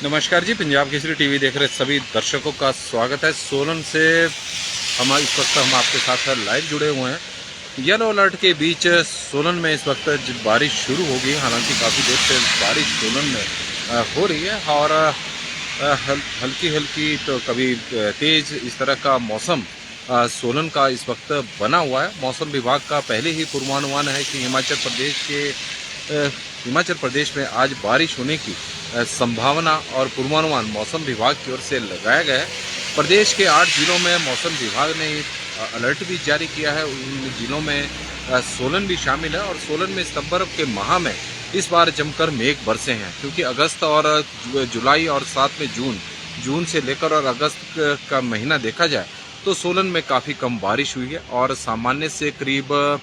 नमस्कार जी, पंजाब केसरी टीवी देख रहे सभी दर्शकों का स्वागत है। सोलन से इस वक्त हम आपके साथ लाइव जुड़े हुए हैं। येलो अलर्ट के बीच सोलन में इस वक्त बारिश शुरू हो गई। हालांकि काफ़ी देर से बारिश सोलन में हो रही है और हल्की हल्की तो कभी तेज़, इस तरह का मौसम सोलन का इस वक्त बना हुआ है। मौसम विभाग का पहले ही पूर्वानुमान है कि हिमाचल प्रदेश में आज बारिश होने की संभावना और पूर्वानुमान मौसम विभाग की ओर से लगाया गया है। प्रदेश के 8 जिलों में मौसम विभाग ने अलर्ट भी जारी किया है। उन जिलों में सोलन भी शामिल है और सोलन में सितंबर के माह में इस बार जमकर मेघ बरसे हैं, क्योंकि अगस्त और जुलाई और साथ में जून से लेकर और अगस्त का महीना देखा जाए तो सोलन में काफ़ी कम बारिश हुई है और सामान्य से करीब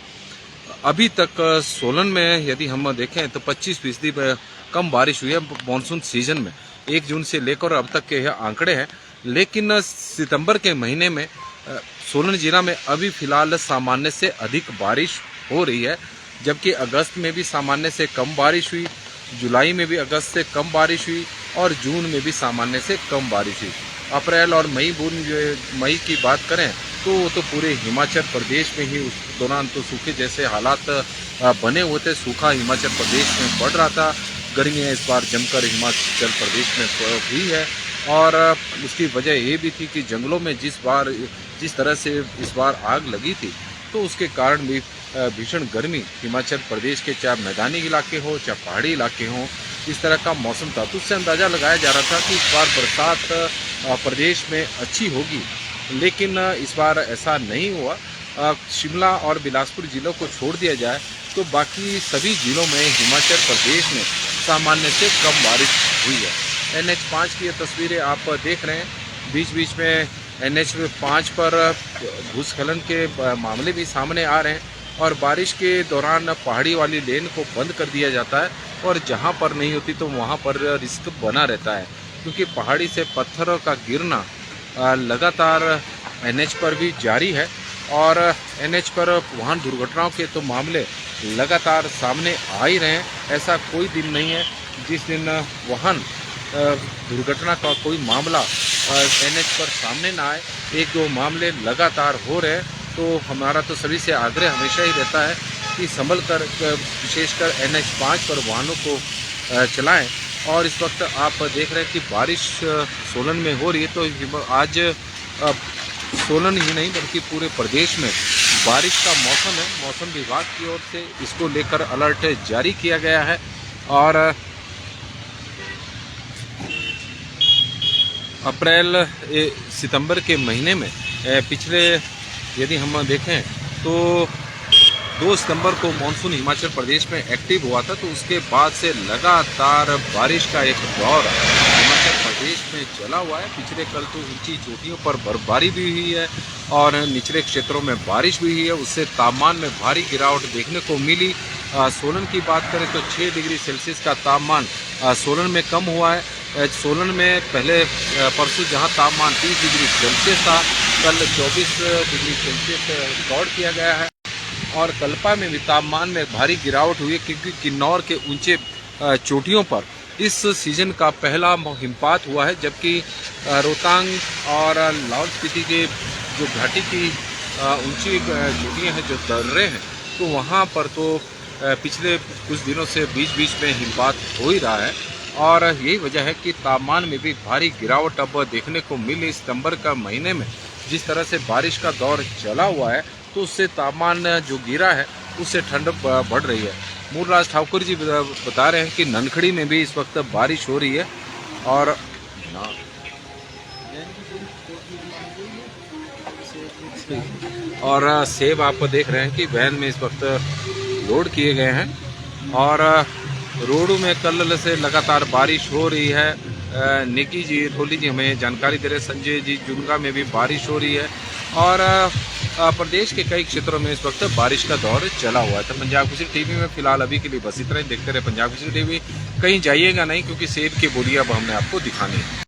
अभी तक सोलन में यदि हम देखें तो 25% कम बारिश हुई है मानसून सीजन में। 1 जून से लेकर अब तक के यह आंकड़े हैं। लेकिन सितंबर के महीने में सोलन जिला में अभी फिलहाल सामान्य से अधिक बारिश हो रही है, जबकि अगस्त में भी सामान्य से कम बारिश हुई, जुलाई में भी अगस्त से कम बारिश हुई और जून में भी सामान्य से कम बारिश हुई। अप्रैल और मई की बात करें तो पूरे हिमाचल प्रदेश में ही उस दौरान तो सूखे जैसे हालात बने हुए थे। सूखा हिमाचल प्रदेश में पड़ रहा था। गर्मियाँ इस बार जमकर हिमाचल प्रदेश में हुई है और उसकी वजह ये भी थी कि जंगलों में जिस तरह से इस बार आग लगी थी तो उसके कारण भी भीषण गर्मी हिमाचल प्रदेश के, चाहे मैदानी इलाके हो चाहे पहाड़ी इलाके हों, इस तरह का मौसम था। तो उससे अंदाज़ा लगाया जा रहा था कि इस बार बरसात प्रदेश में अच्छी होगी, लेकिन इस बार ऐसा नहीं हुआ। शिमला और बिलासपुर जिलों को छोड़ दिया जाए तो बाकी सभी जिलों में हिमाचल प्रदेश में सामान्य से कम बारिश हुई है। NH5 की ये तस्वीरें आप देख रहे हैं। बीच बीच में NH5 पर भूस्खलन के मामले भी सामने आ रहे हैं और बारिश के दौरान पहाड़ी वाली लेन को बंद कर दिया जाता है और जहां पर नहीं होती तो वहां पर रिस्क बना रहता है, क्योंकि पहाड़ी से पत्थरों का गिरना लगातार NH पर भी जारी है और NH पर वाहन दुर्घटनाओं के तो मामले लगातार सामने आ ही रहे हैं। ऐसा कोई दिन नहीं है जिस दिन वाहन दुर्घटना का कोई मामला NH पर सामने ना आए। 1-2 मामले लगातार हो रहे हैं। तो हमारा तो सभी से आग्रह हमेशा ही रहता है कि संभल कर, विशेषकर NH5 पर वाहनों को चलाएं। और इस वक्त आप देख रहे हैं कि बारिश सोलन में हो रही है। तो आज सोलन ही नहीं बल्कि पूरे प्रदेश में बारिश का मौसम है। मौसम विभाग की ओर से इसको लेकर अलर्ट जारी किया गया है और अप्रैल सितंबर के महीने में पिछले यदि हम देखें तो 2 सितंबर को मानसून हिमाचल प्रदेश में एक्टिव हुआ था। तो उसके बाद से लगातार बारिश का एक दौर हिमाचल प्रदेश में चला हुआ है। पिछले कल तो ऊंची चोटियों पर बर्फबारी भी हुई है और निचले क्षेत्रों में बारिश भी हुई है। उससे तापमान में भारी गिरावट देखने को मिली। सोलन की बात करें तो 6 डिग्री सेल्सियस का तापमान सोलन में कम हुआ है। सोलन में पहले परसों जहां तापमान 30 डिग्री सेल्सियस था, कल 24 डिग्री सेल्सियस रिकॉर्ड किया गया है। और कल्पा में भी तापमान में भारी गिरावट हुई है, क्योंकि किन्नौर के ऊंचे चोटियों पर इस सीजन का पहला हिमपात हुआ है, जबकि रोहतांग और लाहौल स्पीति के जो घाटी की ऊंची चोटियां हैं, जो दर्रे हैं, तो वहां पर तो पिछले कुछ दिनों से बीच बीच में हिमपात हो ही रहा है। और यही वजह है कि तापमान में भी भारी गिरावट अब देखने को मिली। सितंबर का महीने में जिस तरह से बारिश का दौर चला हुआ है तो उससे तापमान जो गिरा है उससे ठंड बढ़ रही है। मूलराज ठाकुर जी बता रहे हैं कि ननखड़ी में भी इस वक्त बारिश हो रही है और सेब आप देख रहे हैं कि वैन में इस वक्त लोड किए गए हैं और रोडों में कल से लगातार बारिश हो रही है। निकी जी ठोली जी हमें जानकारी दे रहे हैं। संजय जी जुनगा में भी बारिश हो रही है और प्रदेश के कई क्षेत्रों में इस वक्त बारिश का दौर चला हुआ है। तो पंजाब केसरी टीवी में फिलहाल अभी के लिए बस इतना ही। देखते रहे पंजाब केसरी टीवी, कहीं जाइएगा नहीं, क्योंकि सेब की बोली अब हमने आपको दिखानी है।